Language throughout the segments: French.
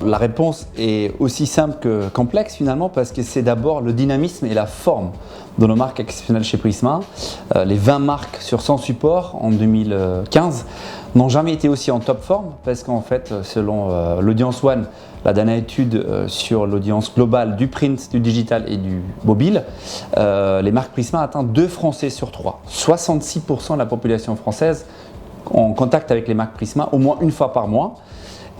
la réponse est aussi simple que complexe finalement parce que c'est d'abord le dynamisme et la forme de nos marques exceptionnelles chez Prisma. Les 20 marques sur 100 supports en 2015 n'ont jamais été aussi en top forme parce qu'en fait, selon l'Audience One, la dernière étude sur l'audience globale du print, du digital et du mobile, les marques Prisma atteignent 2 Français sur 3. 66% de la population française en contact avec les marques Prisma au moins une fois par mois.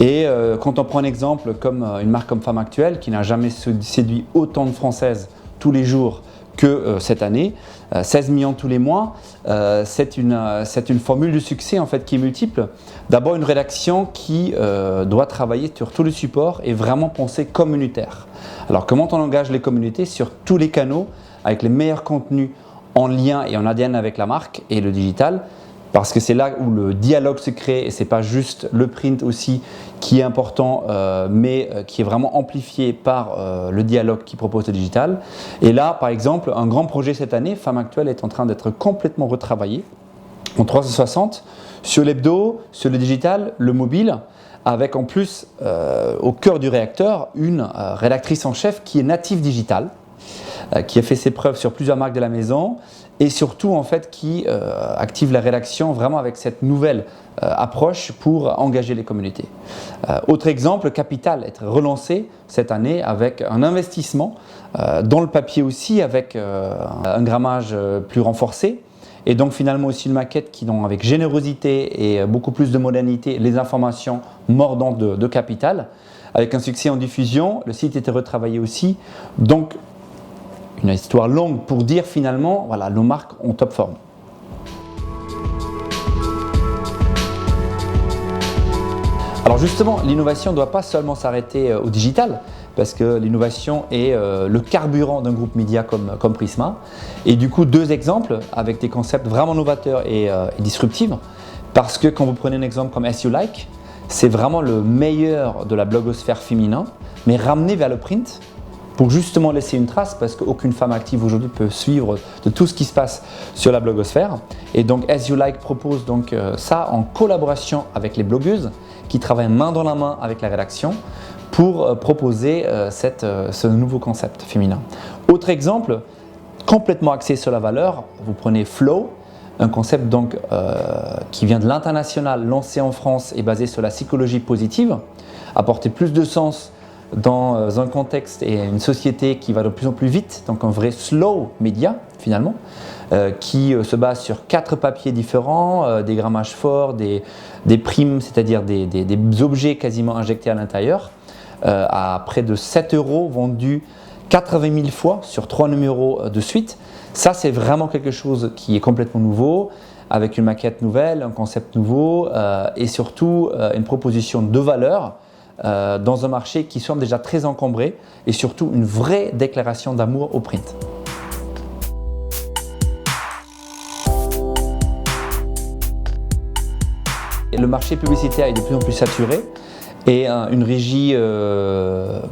Et quand on prend un exemple comme une marque comme Femme Actuelle qui n'a jamais séduit autant de Françaises tous les jours que cette année, 16 millions tous les mois, c'est une formule de succès en fait qui est multiple. D'abord une rédaction qui doit travailler sur tous les supports et vraiment penser communautaire. Alors comment on engage les communautés sur tous les canaux avec les meilleurs contenus en lien et en ADN avec la marque et le digital? Parce que c'est là où le dialogue se crée et ce n'est pas juste le print aussi qui est important, mais qui est vraiment amplifié par le dialogue qui propose le digital. Et là, par exemple, un grand projet cette année, Femme Actuelle est en train d'être complètement retravaillé en 360 sur l'hebdo, sur le digital, le mobile, avec en plus au cœur du réacteur une rédactrice en chef qui est native digital, qui a fait ses preuves sur plusieurs marques de la maison et surtout en fait qui active la rédaction vraiment avec cette nouvelle approche pour engager les communautés. Autre exemple, Capital est relancé cette année avec un investissement dans le papier aussi avec un grammage plus renforcé et donc finalement aussi une maquette qui donne avec générosité et beaucoup plus de modernité les informations mordantes de Capital avec un succès en diffusion. Le site était retravaillé aussi, donc une histoire longue pour dire finalement, voilà, nos marques ont top forme. Alors justement, l'innovation ne doit pas seulement s'arrêter au digital, parce que l'innovation est le carburant d'un groupe média comme Prisma. Et du coup, 2 exemples avec des concepts vraiment novateurs et disruptifs, parce que quand vous prenez un exemple comme As You Like, c'est vraiment le meilleur de la blogosphère féminin, mais ramené vers le print, pour justement laisser une trace parce qu'aucune femme active aujourd'hui peut suivre de tout ce qui se passe sur la blogosphère. Et donc As You Like propose donc ça en collaboration avec les blogueuses qui travaillent main dans la main avec la rédaction pour proposer ce nouveau concept féminin. Autre exemple, complètement axé sur la valeur, vous prenez Flow, un concept donc qui vient de l'international, lancé en France et basé sur la psychologie positive, apporter plus de sens dans un contexte et une société qui va de plus en plus vite, donc un vrai slow média finalement, qui se base sur 4 papiers différents, des grammages forts, des primes, c'est-à-dire des objets quasiment injectés à l'intérieur, à près de 7 € vendus 80 000 fois sur 3 numéros de suite. Ça, c'est vraiment quelque chose qui est complètement nouveau, avec une maquette nouvelle, un concept nouveau et surtout une proposition de valeur dans un marché qui semble déjà très encombré et surtout une vraie déclaration d'amour au print. Et le marché publicitaire est de plus en plus saturé et une régie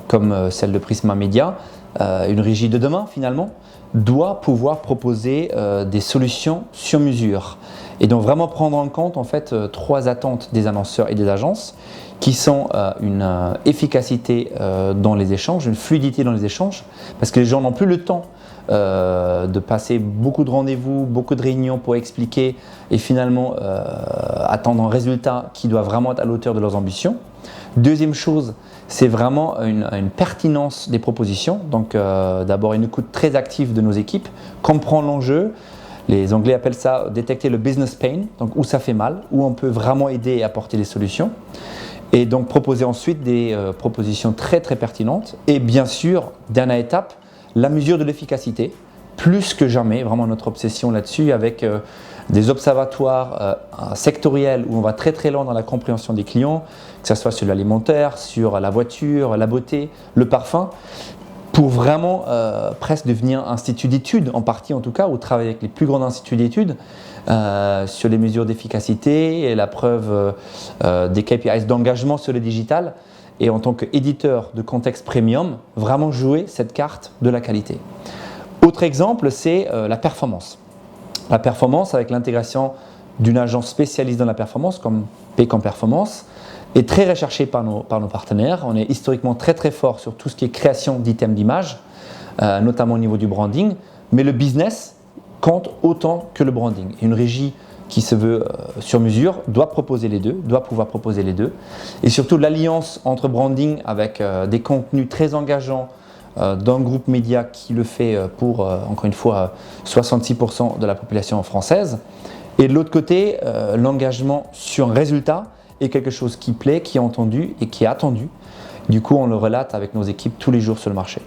comme celle de Prisma Media, une régie de demain finalement, doit pouvoir proposer des solutions sur mesure et donc vraiment prendre en compte en fait 3 attentes des annonceurs et des agences qui sont une efficacité dans les échanges, une fluidité dans les échanges parce que les gens n'ont plus le temps de passer beaucoup de rendez-vous, beaucoup de réunions pour expliquer et finalement attendre un résultat qui doit vraiment être à l'auteur de leurs ambitions. Deuxième chose, c'est vraiment une pertinence des propositions. Donc d'abord une écoute très active de nos équipes, comprendre l'enjeu. Les Anglais appellent ça détecter le business pain, donc où ça fait mal, où on peut vraiment aider et apporter des solutions. Et donc proposer ensuite des propositions très très pertinentes. Et bien sûr, dernière étape, la mesure de l'efficacité, plus que jamais, vraiment notre obsession là-dessus avec des observatoires sectoriels où on va très très loin dans la compréhension des clients, que ce soit sur l'alimentaire, sur la voiture, la beauté, le parfum, pour vraiment presque devenir institut d'études, en partie en tout cas, ou travailler avec les plus grands instituts d'études sur les mesures d'efficacité et la preuve des KPIs d'engagement sur le digital. Et en tant qu'éditeur de contexte premium, vraiment jouer cette carte de la qualité. Autre exemple, c'est la performance. La performance avec l'intégration d'une agence spécialiste dans la performance, comme Pécan Performance, est très recherché par nos partenaires. On est historiquement très très fort sur tout ce qui est création d'items d'image, notamment au niveau du branding, mais le business compte autant que le branding. Une régie qui se veut sur mesure doit proposer les deux, doit pouvoir proposer les deux. Et surtout l'alliance entre branding avec des contenus très engageants d'un groupe média qui le fait pour, encore une fois, 66% de la population française. Et de l'autre côté, l'engagement sur un résultat est quelque chose qui plaît, qui est entendu et qui est attendu. Du coup, on le relate avec nos équipes tous les jours sur le marché.